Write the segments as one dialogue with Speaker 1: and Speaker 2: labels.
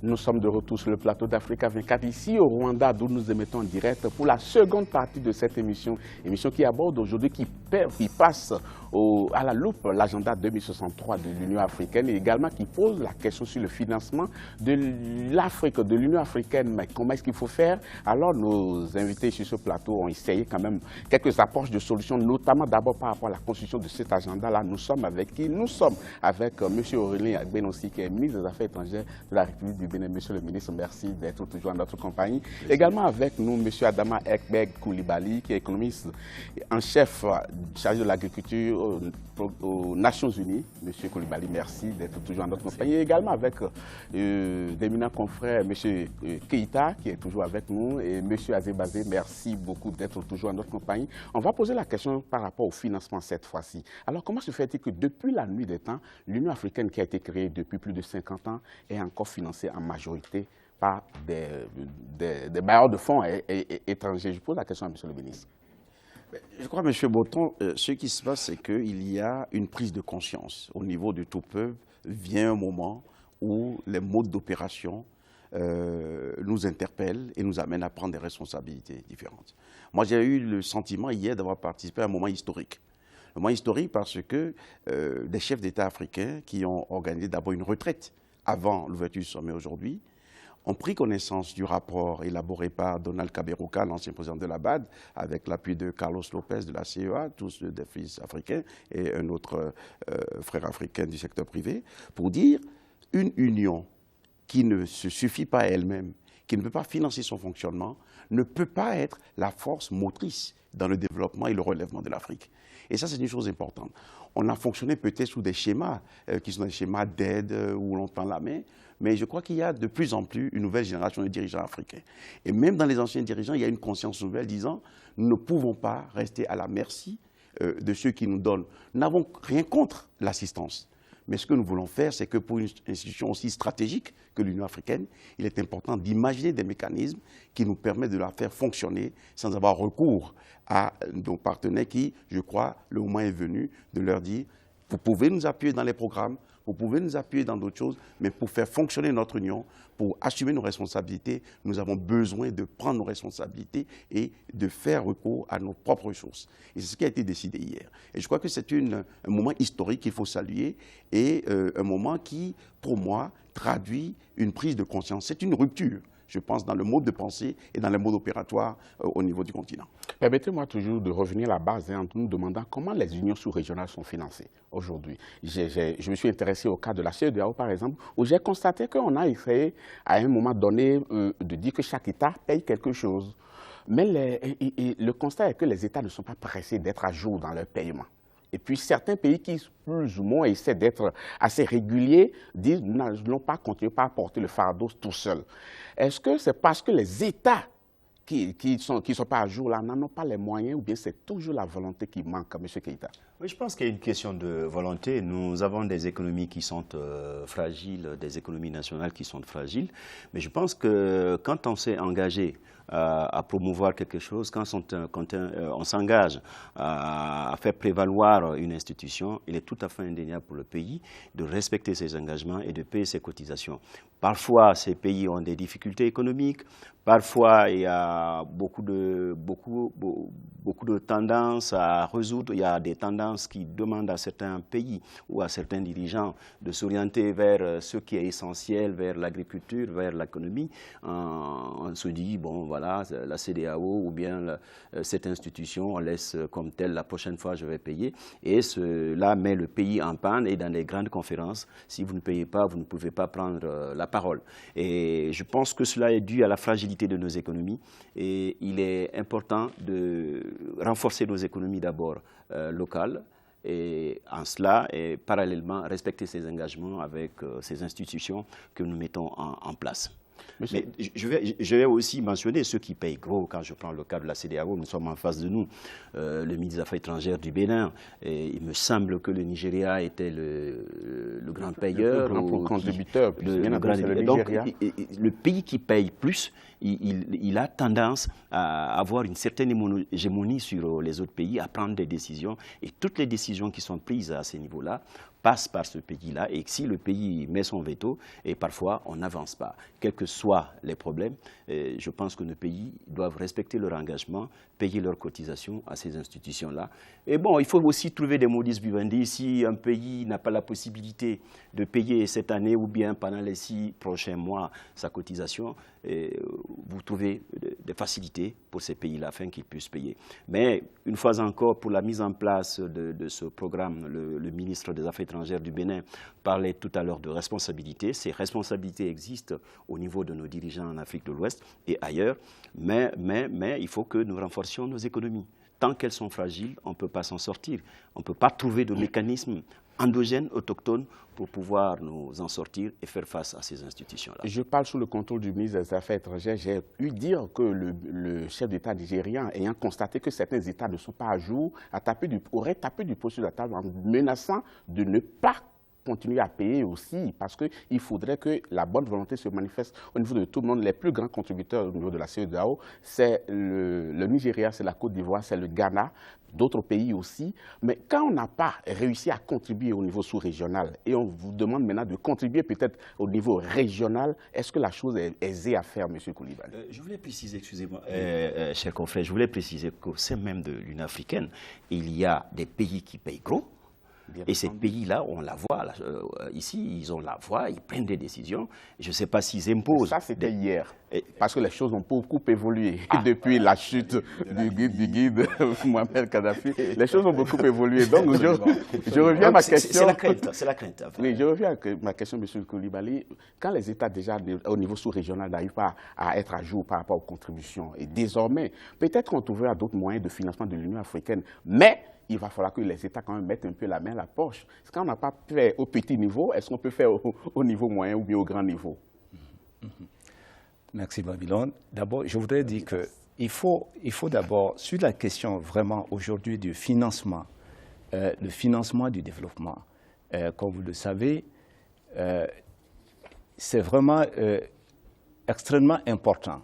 Speaker 1: Nous sommes de retour sur le plateau d'Africa 24, ici au Rwanda, d'où nous émettons en direct pour la seconde partie de cette émission. Émission qui aborde aujourd'hui, qui passe à la loupe l'agenda 2063 de l'Union africaine et également qui pose la question sur le financement de l'Afrique, de l'Union africaine. Mais comment est-ce qu'il faut faire? Alors nos invités sur ce plateau ont essayé quand même quelques approches de solutions, notamment d'abord par rapport à la construction de cet agenda-là. Nous sommes avec qui? Nous sommes avec M. Aurélien Agbenossi, qui est ministre des Affaires étrangères de la République du Bénin. Monsieur le ministre, merci d'être toujours en notre compagnie. Merci. Également avec nous, M. Adama Ekbeg Koulibaly, qui est économiste en chef chargé de l'agriculture aux Nations Unies. M. Koulibaly, merci d'être toujours en notre compagnie. Et également avec d'éminents confrères, M. Keïta, qui est toujours avec nous, et M. Azebazé, merci beaucoup d'être toujours en notre compagnie. On va poser la question par rapport au financement cette fois-ci. Alors, comment se fait-il que depuis la nuit des temps, l'Union africaine qui a été créée depuis plus de 50 ans est encore financée en majorité par des bailleurs de fonds étrangers? Je pose la question à M. le ministre.
Speaker 2: Je crois, M. Boton, ce qui se passe, c'est qu'il y a une prise de conscience au niveau de tout peuple. Vient un moment où les modes d'opération nous interpellent et nous amènent à prendre des responsabilités différentes. Moi, j'ai eu le sentiment hier d'avoir participé à un moment historique. Un moment historique parce que des chefs d'État africains qui ont organisé d'abord une retraite avant l'ouverture du sommet aujourd'hui, ont pris connaissance du rapport élaboré par Donald Kaberuka, l'ancien président de la BAD, avec l'appui de Carlos Lopez de la CEA, tous des fils africains, et un autre frère africain du secteur privé, pour dire une union qui ne se suffit pas à elle-même, qui ne peut pas financer son fonctionnement, ne peut pas être la force motrice dans le développement et le relèvement de l'Afrique. Et ça, c'est une chose importante. On a fonctionné peut-être sous des schémas qui sont des schémas d'aide où l'on tend la main, mais je crois qu'il y a de plus en plus une nouvelle génération de dirigeants africains. Et même dans les anciens dirigeants, il y a une conscience nouvelle disant « nous ne pouvons pas rester à la merci de ceux qui nous donnent ». Nous n'avons rien contre l'assistance. Mais ce que nous voulons faire, c'est que pour une institution aussi stratégique que l'Union africaine, il est important d'imaginer des mécanismes qui nous permettent de la faire fonctionner sans avoir recours à nos partenaires qui, je crois, le moment est venu de leur dire « vous pouvez nous appuyer dans les programmes, vous pouvez nous appuyer dans d'autres choses, mais pour faire fonctionner notre union, pour assumer nos responsabilités, nous avons besoin de prendre nos responsabilités et de faire recours à nos propres ressources. » Et c'est ce qui a été décidé hier. Et je crois que c'est un moment historique qu'il faut saluer et un moment qui, pour moi, traduit une prise de conscience. C'est une rupture, je pense, dans le mode de pensée et dans le mode opératoire au niveau du continent.
Speaker 1: Permettez-moi toujours de revenir à la base en nous demandant comment les unions sous-régionales sont financées aujourd'hui. Je me suis intéressé au cas de la CEDEAO, par exemple, où j'ai constaté qu'on a essayé, à un moment donné, de dire que chaque État paye quelque chose. Mais le constat est que les États ne sont pas pressés d'être à jour dans leur paiement. Et puis certains pays qui, plus ou moins, essaient d'être assez réguliers, disent n'allons pas continuer par porter le fardeau tout seul. Est-ce que c'est parce que les États qui sont pas à jour là n'en ont pas les moyens ou bien c'est toujours la volonté qui manque, M. Keïta?
Speaker 3: Oui, je pense qu'il y a une question de volonté. Nous avons des économies qui sont fragiles, des économies nationales qui sont fragiles. Mais je pense que quand on s'est engagé à promouvoir quelque chose, quand on s'engage à faire prévaloir une institution, il est tout à fait indéniable pour le pays de respecter ses engagements et de payer ses cotisations. Parfois, ces pays ont des difficultés économiques. Parfois, il y a beaucoup de tendances à résoudre. Il y a des tendances qui demandent à certains pays ou à certains dirigeants de s'orienter vers ce qui est essentiel, vers l'agriculture, vers l'économie. On se dit, bon, voilà, la CEDEAO ou bien cette institution, on laisse comme telle, la prochaine fois, je vais payer. Et cela met le pays en panne et dans les grandes conférences, si vous ne payez pas, vous ne pouvez pas prendre la parole. Et je pense que cela est dû à la fragilité de nos économies et il est important de renforcer nos économies d'abord locales et en cela et parallèlement respecter ces engagements avec ces institutions que nous mettons en place. Mais je vais aussi mentionner ceux qui payent gros. Quand je prends le cas de la CEDEAO, nous sommes en face de nous, le ministre des Affaires étrangères du Bénin. Et il me semble que le Nigeria était le grand payeur.
Speaker 1: Le grand contributeur.
Speaker 3: Donc, le pays qui paye plus, il a tendance à avoir une certaine hégémonie sur les autres pays, à prendre des décisions. Et toutes les décisions qui sont prises à ce niveau-là passe par ce pays-là, et si le pays met son veto, et parfois on n'avance pas. Quels que soient les problèmes, je pense que nos pays doivent respecter leur engagement, payer leurs cotisations à ces institutions-là. Et bon, il faut aussi trouver des modus vivendi. Si un pays n'a pas la possibilité de payer cette année ou bien pendant les 6 prochains mois sa cotisation, vous trouvez des facilités pour ces pays-là afin qu'ils puissent payer. Mais une fois encore, pour la mise en place de ce programme, le ministre des Affaires étrangères du Bénin parlait tout à l'heure de responsabilités. Ces responsabilités existent au niveau de nos dirigeants en Afrique de l'Ouest et ailleurs, mais il faut que nous renforcions nos économies. Tant qu'elles sont fragiles, on ne peut pas s'en sortir. On ne peut pas trouver de mécanismes endogènes, autochtones, pour pouvoir nous en sortir et faire face à ces institutions-là.
Speaker 1: Je parle sous le contrôle du ministre des Affaires étrangères. J'ai eu dire que le chef d'État nigérian, ayant constaté que certains États ne sont pas à jour, aurait tapé du poing sur la table en menaçant de ne pas continuer à payer aussi, parce qu'il faudrait que la bonne volonté se manifeste au niveau de tout le monde. Les plus grands contributeurs au niveau de la CEDEAO, c'est le Nigeria, c'est la Côte d'Ivoire, c'est le Ghana, d'autres pays aussi. Mais quand on n'a pas réussi à contribuer au niveau sous-régional et on vous demande maintenant de contribuer peut-être au niveau régional, est-ce que la chose est aisée à faire, M. Coulibaly?
Speaker 3: Je voulais préciser, excusez-moi, cher confrère, je voulais préciser qu'au sein même de l'Union africaine, il y a des pays qui payent gros. Et ces pays-là, on la voit, ici, ils ont la voix, ils prennent des décisions. Je ne sais pas s'ils imposent.
Speaker 1: Ça, c'était hier, parce que les choses ont beaucoup évolué depuis la chute du guide Mohamed Kadhafi. Les choses ont beaucoup évolué. Donc, je reviens à ma question.
Speaker 3: C'est la crainte. Enfin.
Speaker 1: Oui, je reviens à ma question, M. Coulibaly. Quand les États, déjà, au niveau sous-régional, n'arrivent pas à être à jour par rapport aux contributions, et désormais, peut-être qu'on trouvera d'autres moyens de financement de l'Union africaine, mais il va falloir que les États quand même mettent un peu la main à la poche. Quand on n'a pas fait au petit niveau, est-ce qu'on peut faire au niveau moyen ou bien au grand niveau?
Speaker 4: Merci Babylone. D'abord, je voudrais dire qu'il faut d'abord, sur la question vraiment aujourd'hui du financement, le financement du développement, comme vous le savez, c'est vraiment extrêmement important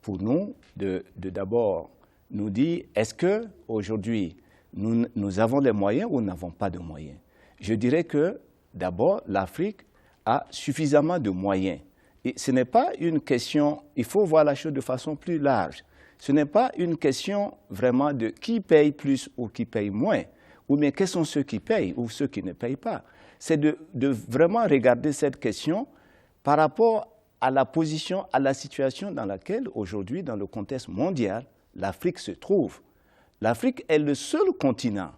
Speaker 4: pour nous de d'abord nous dire, est-ce qu'aujourd'hui, nous avons des moyens ou nous n'avons pas de moyens? Je dirais que, d'abord, l'Afrique a suffisamment de moyens. Et ce n'est pas une question, il faut voir la chose de façon plus large. Ce n'est pas une question vraiment de qui paye plus ou qui paye moins, ou bien quels sont ceux qui payent ou ceux qui ne payent pas. C'est de vraiment regarder cette question par rapport à la position, à la situation dans laquelle, aujourd'hui, dans le contexte mondial, l'Afrique se trouve. L'Afrique est le seul continent.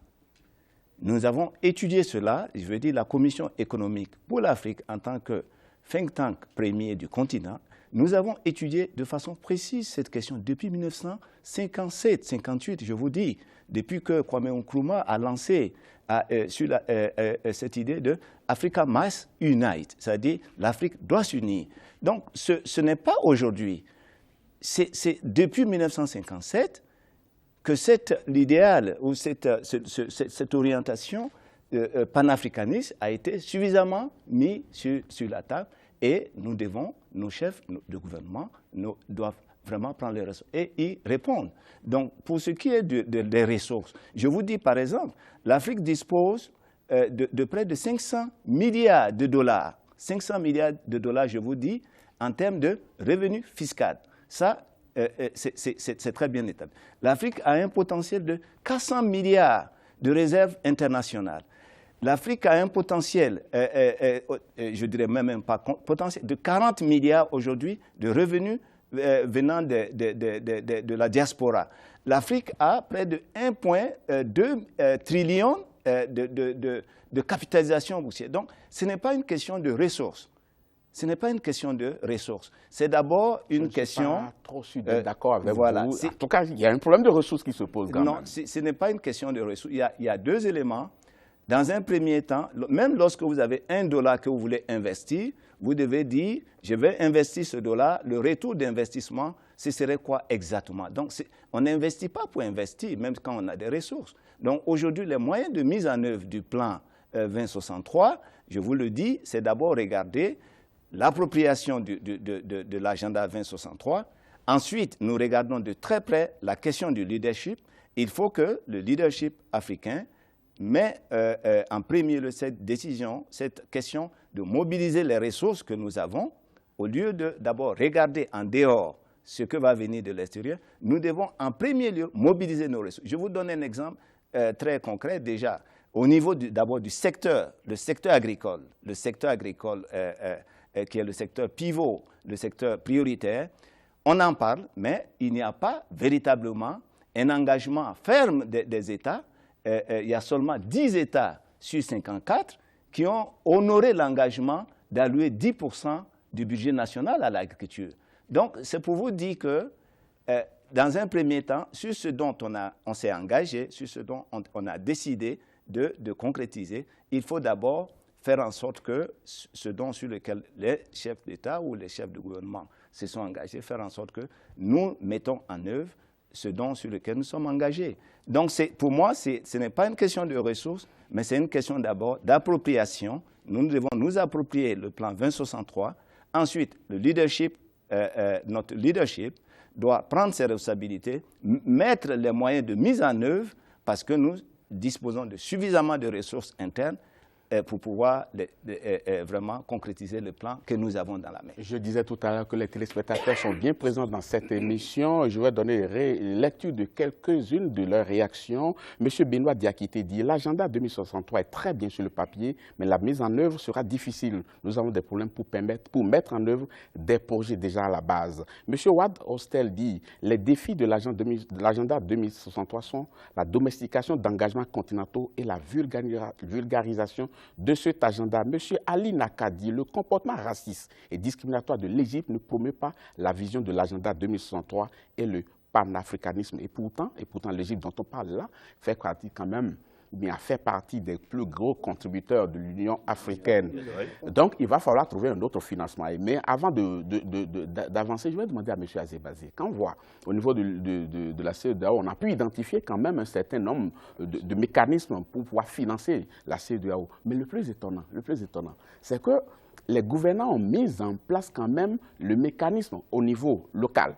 Speaker 4: Nous avons étudié cela, je veux dire la Commission économique pour l'Afrique en tant que think tank premier du continent. Nous avons étudié de façon précise cette question depuis 1957-58, je vous dis, depuis que Kwame Nkrumah a lancé sur cette idée de Africa Must Unite, c'est-à-dire l'Afrique doit s'unir. Donc ce n'est pas aujourd'hui, c'est depuis 1957 que l'idéal ou cette orientation panafricaniste a été suffisamment mis sur la table et nous devons, nos chefs de gouvernement doivent vraiment prendre les ressources et y répondre. Donc, pour ce qui est des ressources, je vous dis par exemple, l'Afrique dispose de près de 500 milliards de dollars. 500 milliards de dollars, je vous dis, en termes de revenus fiscaux. Ça, c'est très bien établi. L'Afrique a un potentiel de 400 milliards de réserves internationales. L'Afrique a un potentiel, je dirais même pas potentiel, de 40 milliards aujourd'hui de revenus venant de la diaspora. L'Afrique a près de 1,2 trillion de capitalisation boursière. Donc, ce n'est pas une question de ressources. Ce n'est pas une question de ressources. C'est d'abord une question...
Speaker 1: Je ne suis pas trop d'accord avec
Speaker 4: voilà.
Speaker 1: vous. En tout cas, il y a un problème de ressources qui se pose quand même.
Speaker 4: Non, ce n'est pas une question de ressources. Il y a deux éléments. Dans un premier temps, même lorsque vous avez $1 que vous voulez investir, vous devez dire, je vais investir ce dollar, le retour d'investissement, ce serait quoi exactement? Donc, on n'investit pas pour investir, même quand on a des ressources. Donc, aujourd'hui, les moyens de mise en œuvre du plan 2063, je vous le dis, c'est d'abord regarder l'appropriation de l'agenda 2063. Ensuite, nous regardons de très près la question du leadership. Il faut que le leadership africain met en premier lieu cette décision, cette question de mobiliser les ressources que nous avons, au lieu de d'abord regarder en dehors ce que va venir de l'extérieur. Nous devons en premier lieu mobiliser nos ressources. Je vous donne un exemple très concret déjà. Au niveau d'abord du secteur, le secteur agricole qui est le secteur pivot, le secteur prioritaire, on en parle, mais il n'y a pas véritablement un engagement ferme des États. Il y a seulement 10 États sur 54 qui ont honoré l'engagement d'allouer 10% du budget national à l'agriculture. Donc, c'est pour vous dire que, dans un premier temps, sur ce dont on s'est engagé, sur ce dont on a décidé de concrétiser, il faut d'abord faire en sorte que ce dont sur lequel les chefs d'État ou les chefs de gouvernement se sont engagés, faire en sorte que nous mettons en œuvre ce dont sur lequel nous sommes engagés. Donc, pour moi, ce n'est pas une question de ressources, mais c'est une question d'abord d'appropriation. Nous devons nous approprier le plan 2063. Ensuite, notre leadership doit prendre ses responsabilités, mettre les moyens de mise en œuvre, parce que nous disposons de suffisamment de ressources internes pour pouvoir vraiment concrétiser le plan que nous avons dans la main.
Speaker 1: Je disais tout à l'heure que les téléspectateurs sont bien présents dans cette émission. Je vais donner lecture de quelques-unes de leurs réactions. M. Benoît Diakité dit « L'agenda 2063 est très bien sur le papier, mais la mise en œuvre sera difficile. Nous avons des problèmes pour mettre en œuvre des projets déjà à la base. » M. Wad Hostel dit « Les défis de l'agenda 2063 sont la domestication d'engagements continentaux et la vulgarisation de cet agenda. M. Ali Nakadi, le comportement raciste et discriminatoire de l'Égypte ne promeut pas la vision de l'agenda 2063 et le panafricanisme. Et pourtant l'Égypte dont on parle là fait partie quand même, a fait partie des plus gros contributeurs de l'Union africaine. Donc, il va falloir trouver un autre financement. Mais avant d'avancer, je vais demander à M. Azebazé, quand on voit au niveau de la CEDEAO, on a pu identifier quand même un certain nombre de mécanismes pour pouvoir financer la CEDEAO. Mais le plus étonnant, c'est que les gouvernants ont mis en place quand même le mécanisme au niveau local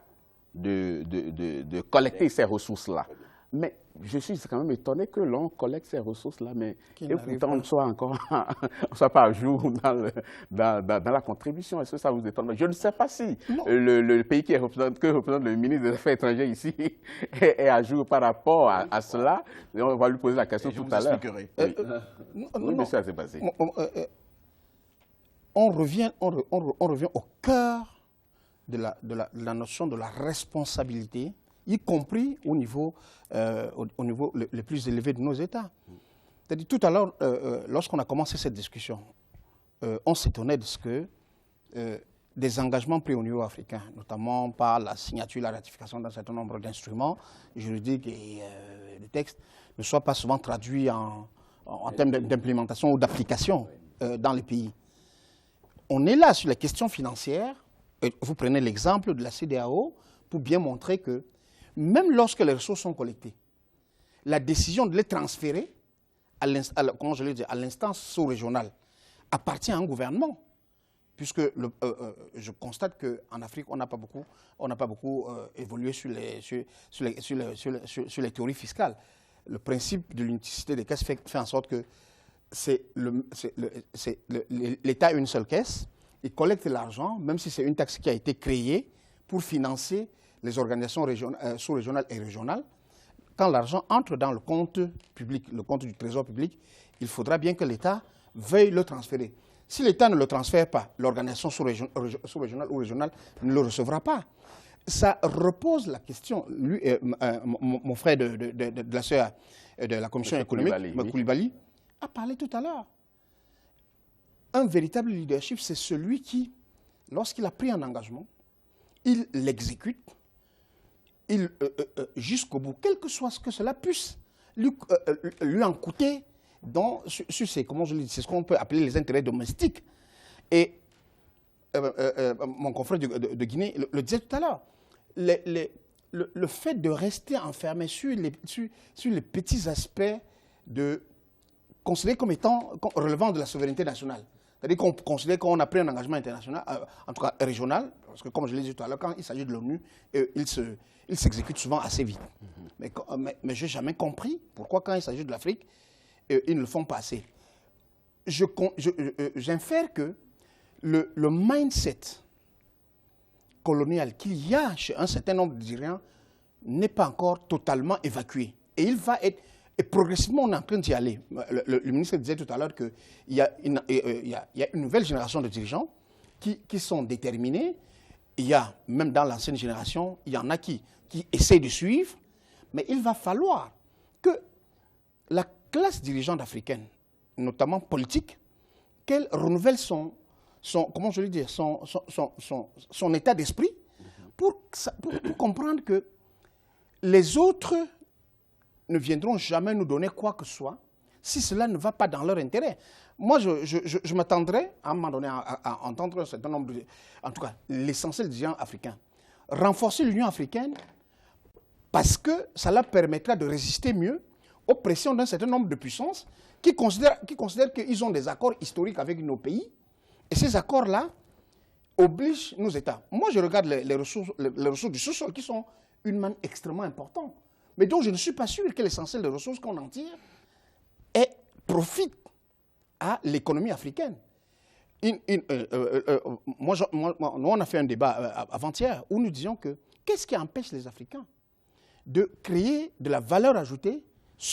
Speaker 1: de collecter ces ressources-là. Mais je suis quand même étonné que l'on collecte ces ressources-là, mais pourtant on ne soit pas à jour dans la contribution. Est-ce que ça vous étonne? Je ne sais pas si le pays que représente le ministre des Affaires étrangères ici est à jour par rapport à cela. Et on va lui poser la question tout à l'heure. Oui, monsieur Azebazé.
Speaker 5: On revient au cœur de la notion de la responsabilité, y compris au niveau le plus élevé de nos États. C'est-à-dire, tout à l'heure, lorsqu'on a commencé cette discussion, on s'étonnait de ce que des engagements pris au niveau africain, notamment par la signature et la ratification d'un certain nombre d'instruments juridiques et de textes, ne soient pas souvent traduits en termes d'implémentation ou d'application dans les pays. On est là sur les questions financières. Vous prenez l'exemple de la CEDEAO pour bien montrer que même lorsque les ressources sont collectées, la décision de les transférer à l'instance sous-régionale appartient à un gouvernement. Puisque je constate qu'en Afrique, on n'a pas beaucoup évolué sur les théories fiscales. Le principe de l'unicité des caisses fait en sorte que l'État a une seule caisse, il collecte l'argent, même si c'est une taxe qui a été créée pour financer les organisations sous-régionales et régionales. Quand l'argent entre dans le compte public, le compte du trésor public, il faudra bien que l'État veuille le transférer. Si l'État ne le transfère pas, l'organisation sous-régionale ou régionale ne le recevra pas. Ça repose la question. Lui, mon frère de la sœur de la Commission économique, M. Koulibaly, a parlé tout à l'heure. Un véritable leadership, c'est celui qui, lorsqu'il a pris un engagement, il l'exécute jusqu'au bout, quel que soit ce que cela puisse lui en coûter sur ces, comment je le dis, c'est ce qu'on peut appeler les intérêts domestiques. Et mon confrère de Guinée le disait tout à l'heure, le fait de rester enfermé sur les petits aspects considérés comme étant relevant de la souveraineté nationale. C'est-à-dire qu'on considère qu'on a pris un engagement international, en tout cas régional, parce que comme je l'ai dit tout à l'heure, quand il s'agit de l'ONU, il s'exécute souvent assez vite. Mais je n'ai jamais compris pourquoi quand il s'agit de l'Afrique, ils ne le font pas assez. J'infère que le mindset colonial qu'il y a chez un certain nombre de dirigeants n'est pas encore totalement évacué. Et il va être... Et progressivement, on est en train d'y aller. Le ministre disait tout à l'heure qu'il y a une nouvelle génération de dirigeants qui sont déterminés. Il y a, même dans l'ancienne génération, il y en a qui essaient de suivre. Mais il va falloir que la classe dirigeante africaine, notamment politique, qu'elle renouvelle son état d'esprit pour comprendre que les autres ne viendront jamais nous donner quoi que ce soit si cela ne va pas dans leur intérêt. Moi, je m'attendrais à un moment donné à entendre un certain nombre de... En tout cas, l'essentiel des gens africains. Renforcer l'Union africaine parce que ça leur permettra de résister mieux aux pressions d'un certain nombre de puissances qui considèrent qu'ils ont des accords historiques avec nos pays. Et ces accords-là obligent nos États. Moi, je regarde les ressources du sous-sol qui sont une manne extrêmement importante. Mais donc, je ne suis pas sûr que l'essentiel des ressources qu'on en tire profite à l'économie africaine. Nous, on a fait un débat avant-hier où nous disions que qu'est-ce qui empêche les Africains de créer de la valeur ajoutée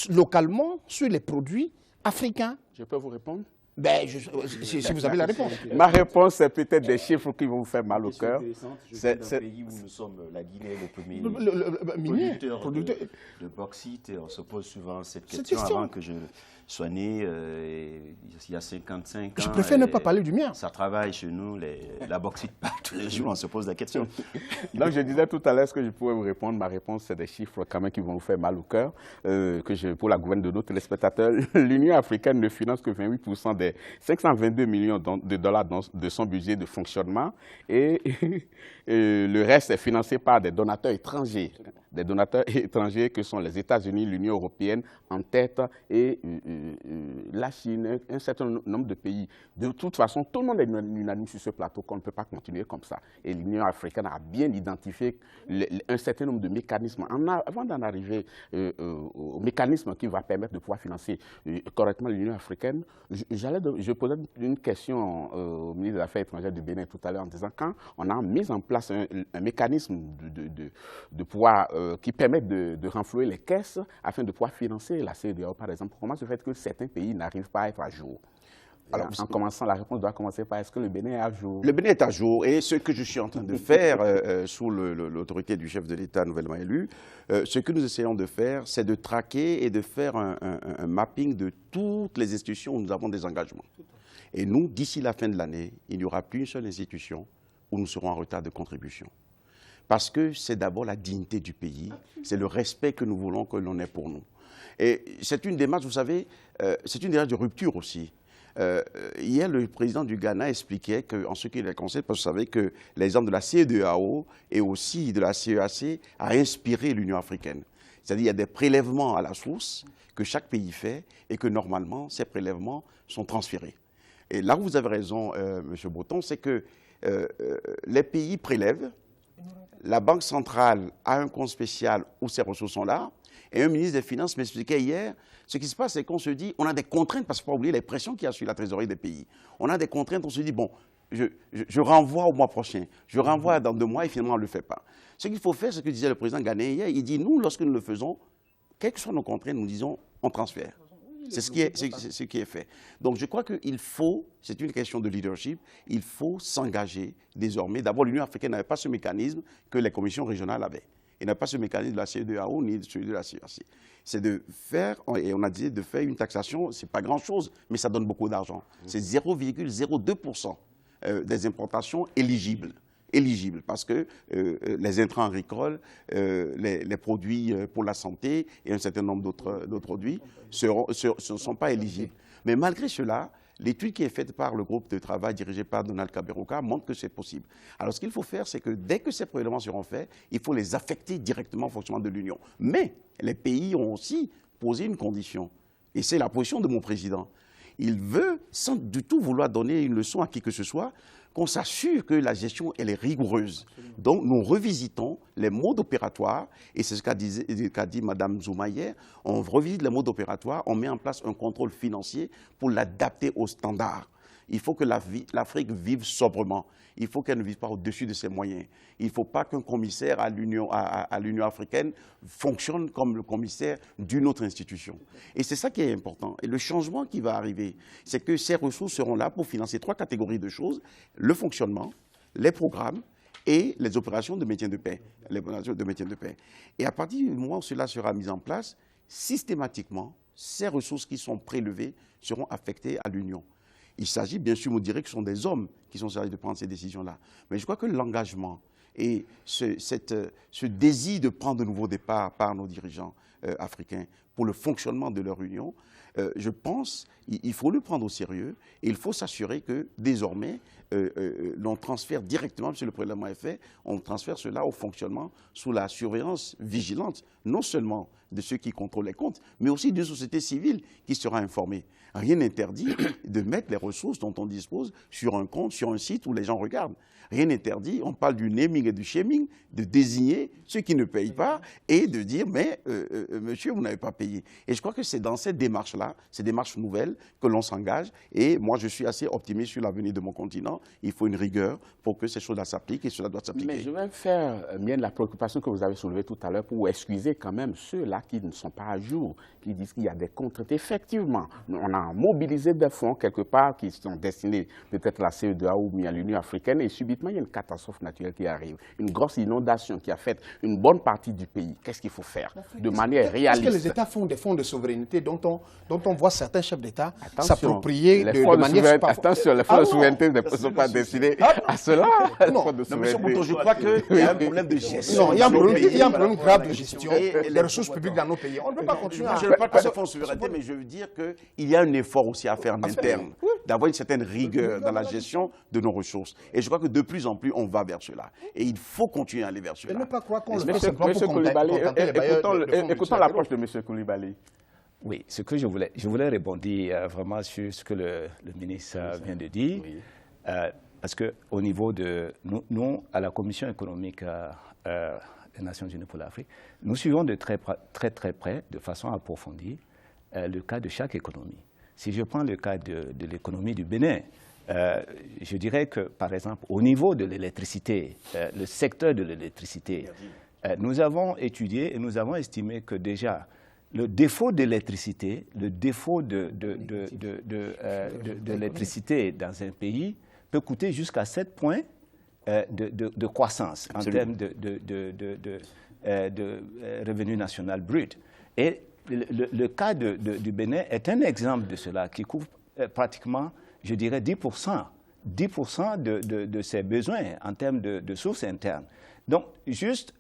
Speaker 5: localement sur les produits africains?
Speaker 1: Je peux vous répondre?
Speaker 5: Ben, si vous avez la réponse.
Speaker 1: Ma réponse, c'est peut-être des chiffres qui vont vous faire mal au cœur.
Speaker 3: C'est un pays où nous sommes, la Guinée, le premier producteur de bauxite. Et on se pose souvent cette question. Avant que je sois né, il y a 55 ans.
Speaker 5: Je préfère ne pas parler du mien.
Speaker 3: Ça travaille chez nous, la bauxite part tous les jours, on se pose la question.
Speaker 1: Donc, je disais tout à l'heure ce que je pouvais vous répondre. Ma réponse, c'est des chiffres quand même qui vont vous faire mal au cœur. Pour la gouverne de nos téléspectateurs, l'Union africaine ne finance que 28% des 522 millions de dollars de son budget de fonctionnement et le reste est financé par des donateurs étrangers. Des donateurs étrangers que sont les États-Unis, l'Union européenne en tête et la Chine, un certain nombre de pays. De toute façon, tout le monde est unanime sur ce plateau qu'on ne peut pas continuer comme ça. Et l'Union africaine a bien identifié un certain nombre de mécanismes. Avant d'en arriver au mécanisme qui va permettre de pouvoir financer correctement l'Union africaine, je posais une question au ministre des Affaires étrangères du Bénin tout à l'heure en disant quand on a mis en place un mécanisme de pouvoir qui permettent de renflouer les caisses afin de pouvoir financer la CEDEAO, par exemple. Comment se fait que certains pays n'arrivent pas à être à jour? Alors, en commençant, la réponse doit commencer par est-ce que le Bénin est à jour?
Speaker 2: Le Bénin est à jour et ce que je suis en train de faire sous l'autorité du chef de l'État nouvellement élu, ce que nous essayons de faire, c'est de traquer et de faire un mapping de toutes les institutions où nous avons des engagements. Et nous, d'ici la fin de l'année, il n'y aura plus une seule institution où nous serons en retard de contribution. Parce que c'est d'abord la dignité du pays, c'est le respect que nous voulons que l'on ait pour nous. Et c'est une démarche, vous savez, c'est une démarche de rupture aussi. Hier, le président du Ghana expliquait qu'en ce qui est concerne, parce que vous savez que l'exemple de la CEDEAO et aussi de la CEAC a inspiré l'Union africaine. C'est-à-dire qu'il y a des prélèvements à la source que chaque pays fait et que normalement, ces prélèvements sont transférés. Et là où vous avez raison, M. Breton, c'est que les pays prélèvent, la Banque centrale a un compte spécial où ces ressources sont là, et un ministre des Finances m'expliquait hier, ce qui se passe, c'est qu'on se dit, on a des contraintes, parce qu'il ne faut pas oublier les pressions qu'il y a sur la trésorerie des pays. On a des contraintes, on se dit, bon, je renvoie au mois prochain, je renvoie dans 2 mois, et finalement, on ne le fait pas. Ce qu'il faut faire, c'est ce que disait le président ghanéen hier, il dit, nous, lorsque nous le faisons, quelles que soient nos contraintes, nous disons, on transfère. C'est ce qui est fait. Donc je crois qu'il faut, c'est une question de leadership, il faut s'engager désormais. D'abord, l'Union africaine n'avait pas ce mécanisme que les commissions régionales avaient. Il n'a pas ce mécanisme de la CEDEAO ni de celui de la CEAC. C'est de faire, et on a dit de faire une taxation, ce n'est pas grand-chose, mais ça donne beaucoup d'argent. C'est 0,02% des importations éligibles. Parce que les intrants agricoles, les produits pour la santé et un certain nombre d'autres produits ne sont pas éligibles. Mais malgré cela, l'étude qui est faite par le groupe de travail dirigé par Donald Kaberuka montre que c'est possible. Alors ce qu'il faut faire, c'est que dès que ces prélèvements seront faits, il faut les affecter directement au fonctionnement de l'Union. Mais les pays ont aussi posé une condition, et c'est la position de mon président. Il veut, sans du tout vouloir donner une leçon à qui que ce soit, qu'on s'assure que la gestion elle est rigoureuse. Donc nous revisitons les modes opératoires, et c'est ce qu'a dit Mme Zouma hier, on revisite les modes opératoires, on met en place un contrôle financier pour l'adapter aux standards. Il faut que l'Afrique vive sobrement. Il faut qu'elle ne vive pas au-dessus de ses moyens. Il ne faut pas qu'un commissaire à l'Union africaine fonctionne comme le commissaire d'une autre institution. Et c'est ça qui est important. Et le changement qui va arriver, c'est que ces ressources seront là pour financer 3 catégories de choses: le fonctionnement, les programmes et les opérations de maintien de paix. Et à partir du moment où cela sera mis en place, systématiquement, ces ressources qui sont prélevées seront affectées à l'Union. Il s'agit, bien sûr, vous direz que ce sont des hommes qui sont chargés de prendre ces décisions-là. Mais je crois que l'engagement et ce désir de prendre de nouveaux départs par nos dirigeants africains pour le fonctionnement de leur union, je pense qu'il faut le prendre au sérieux et il faut s'assurer que désormais, l'on transfère directement, puisque le prélèvement est fait, on transfère cela au fonctionnement sous la surveillance vigilante, non seulement de ceux qui contrôlent les comptes, mais aussi d'une société civile qui sera informée. Rien n'interdit de mettre les ressources dont on dispose sur un compte, sur un site où les gens regardent. Rien n'interdit, on parle du naming et du shaming, de désigner ceux qui ne payent pas et de dire « mais monsieur, vous n'avez pas payé ». Et je crois que c'est dans cette démarche-là, ces démarches nouvelles, que l'on s'engage. Et moi, je suis assez optimiste sur l'avenir de mon continent. Il faut une rigueur pour que ces choses-là s'appliquent et cela doit s'appliquer.
Speaker 1: Mais je vais faire mienne la préoccupation que vous avez soulevée tout à l'heure pour excuser quand même ceux-là qui ne sont pas à jour, qui disent qu'il y a des contraintes. Effectivement, on a mobilisé des fonds quelque part qui sont destinés peut-être à la CEDEAO ou bien à l'Union africaine et subitement il y a une catastrophe naturelle qui arrive, une grosse inondation qui a fait une bonne partie du pays. Qu'est-ce qu'il faut faire de manière réaliste?
Speaker 5: Est-ce que les États font des fonds de souveraineté dont on voit certains chefs d'État s'approprier de manière...
Speaker 1: Attention, les fonds de souveraineté ne sont pas destinés à cela.
Speaker 2: Non, M. Bouton, je crois qu'il y a un problème de gestion.
Speaker 5: Non, il y a un problème grave de gestion des ressources publiques dans nos pays. On ne peut pas continuer à...
Speaker 2: Je ne parle pas de fonds de souveraineté, mais je veux dire qu'il y a un effort aussi à faire en interne, d'avoir une certaine rigueur dans la gestion de nos ressources. Et je crois que de plus en plus, on va vers cela. Et il faut continuer à aller vers cela.
Speaker 5: Ne pas croire qu'on le fait
Speaker 1: simplement pour contenter les bailleurs. Écoutons l'approche de M. Coulibaly.
Speaker 4: Oui, ce que je voulais rebondir vraiment sur ce que le ministre vient de dire. Oui. Parce qu'au niveau de nous, à la Commission économique des Nations Unies pour l'Afrique, nous suivons de très près, de façon approfondie, le cas de chaque économie. Si je prends le cas de l'économie du Bénin, je dirais que, par exemple, au niveau de l'électricité, le secteur de l'électricité, nous avons étudié et nous avons estimé que déjà, le défaut d'électricité, le défaut de l'électricité dans un pays peut coûter jusqu'à 7 points de croissance en termes de revenu national brut. Et le cas du Bénin est un exemple de cela qui couvre pratiquement, je dirais, 10% de ses besoins en termes de sources internes. Donc, juste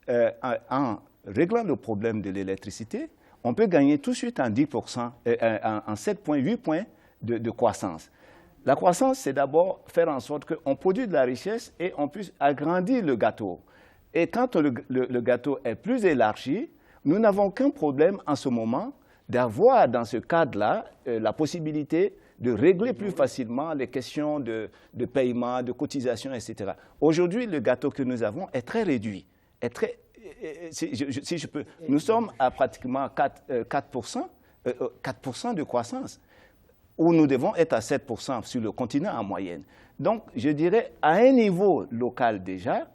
Speaker 4: en réglant le problème de l'électricité, on peut gagner tout de suite en 10%, en 7,8 points de croissance. La croissance, c'est d'abord faire en sorte qu'on produise de la richesse et on puisse agrandir le gâteau. Et quand le gâteau est plus élargi, nous n'avons qu'un problème en ce moment d'avoir dans ce cadre-là la possibilité de régler plus facilement les questions de paiement, de cotisation, etc. Aujourd'hui, le gâteau que nous avons est très réduit, si je peux. Nous sommes à pratiquement 4% de croissance, où nous devons être à 7% sur le continent en moyenne. Donc, je dirais, à un niveau local déjà,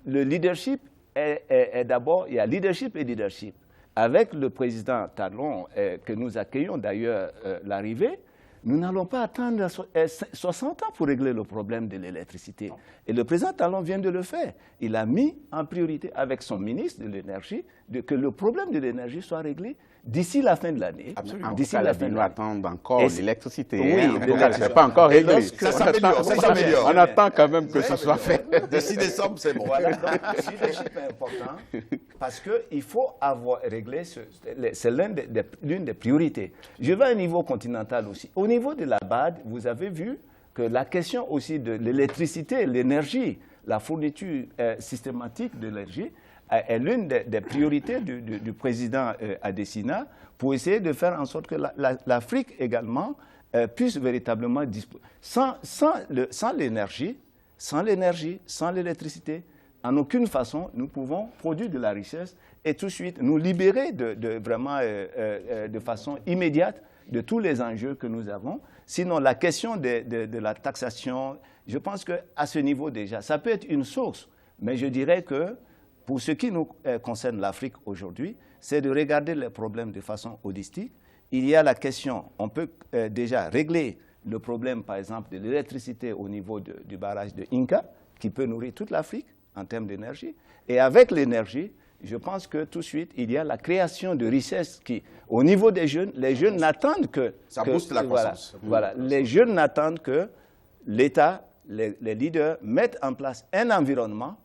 Speaker 4: le leadership est d'abord, il y a leadership et leadership. Avec le président Talon, que nous accueillons d'ailleurs l'arrivée, nous n'allons pas attendre 60 ans pour régler le problème de l'électricité. Et le président Talon vient de le faire. Il a mis en priorité avec son ministre de l'énergie que le problème de l'énergie soit réglé d'ici la fin de l'année.
Speaker 1: Absolument. D'ici la fin de l'année. On attend encore l'électricité.
Speaker 4: Oui,
Speaker 1: ce n'est pas encore réglé.
Speaker 5: Ça s'améliore.
Speaker 1: On attend quand même que ce soit fait.
Speaker 2: D'ici décembre, c'est bon.
Speaker 4: Voilà, donc le leadership est important parce qu'il faut avoir réglé, c'est l'une des priorités. Je vais à un niveau continental aussi. Au niveau de la BAD, vous avez vu que la question aussi de l'électricité, l'énergie, la fourniture systématique de l'énergie, est l'une des priorités du président Adesina pour essayer de faire en sorte que l'Afrique également puisse véritablement disposer. Sans l'énergie, sans l'énergie, sans l'électricité, en aucune façon, nous pouvons produire de la richesse et tout de suite nous libérer de façon immédiate de tous les enjeux que nous avons. Sinon, la question de la taxation, je pense qu'à ce niveau déjà, ça peut être une source. Mais je dirais que pour ce qui nous concerne l'Afrique aujourd'hui, c'est de regarder les problèmes de façon holistique. Il y a la question, on peut déjà régler le problème, par exemple, de l'électricité au niveau du barrage de Inca, qui peut nourrir toute l'Afrique en termes d'énergie. Et avec l'énergie, je pense que tout de suite, il y a la création de richesses qui, au niveau des jeunes, les jeunes n'attendent que...
Speaker 2: Ça booste la croissance.
Speaker 4: Voilà, les jeunes n'attendent que l'État, les leaders mettent en place un environnement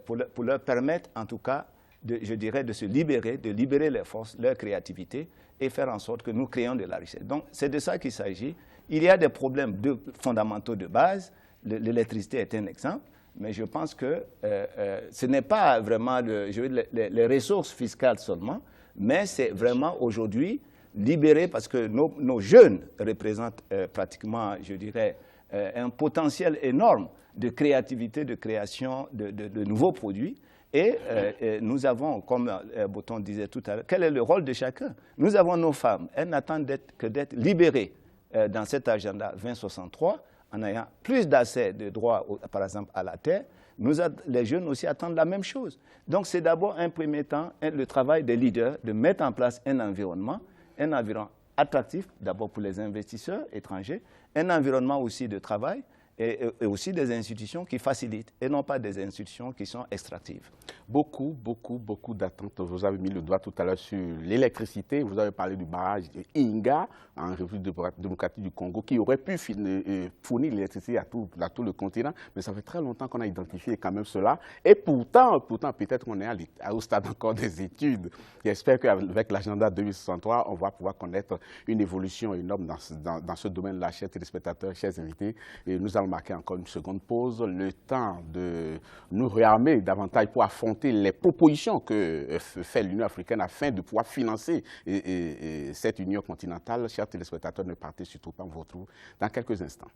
Speaker 4: pour leur permettre, en tout cas, je dirais, de se libérer, de libérer les forces, leur créativité et faire en sorte que nous créons de la richesse. Donc, c'est de ça qu'il s'agit. Il y a des problèmes fondamentaux de base. L'électricité est un exemple, mais je pense que ce n'est pas vraiment les ressources fiscales seulement, mais c'est vraiment aujourd'hui libéré parce que nos jeunes représentent pratiquement, je dirais, un potentiel énorme de créativité, de création de nouveaux produits. Et nous avons, comme Boton disait tout à l'heure, quel est le rôle de chacun? Nous avons nos femmes, elles n'attendent que d'être libérées dans cet agenda 2063, en ayant plus d'accès de droits, par exemple, à la terre. Les jeunes aussi attendent la même chose. Donc, c'est d'abord, un premier temps, le travail des leaders de mettre en place un environnement attractif, d'abord pour les investisseurs étrangers, un environnement aussi de travail, et aussi des institutions qui facilitent, et non pas des institutions qui sont extractives.
Speaker 1: Beaucoup d'attentes. Vous avez mis le doigt tout à l'heure sur l'électricité. Vous avez parlé du barrage de Inga, en République démocratique du Congo, qui aurait pu fournir l'électricité à tout le continent. Mais ça fait très longtemps qu'on a identifié quand même cela. Et pourtant peut-être qu'on est au stade encore des études. J'espère qu'avec l'agenda 2063, on va pouvoir connaître une évolution énorme dans ce domaine-là, chers téléspectateurs, chers invités. Et nous allons marquer encore une seconde pause, le temps de nous réarmer davantage pour affronter les propositions que fait l'Union africaine afin de pouvoir financer cette union continentale. Chers téléspectateurs, ne partez surtout pas, on vous retrouve dans quelques instants.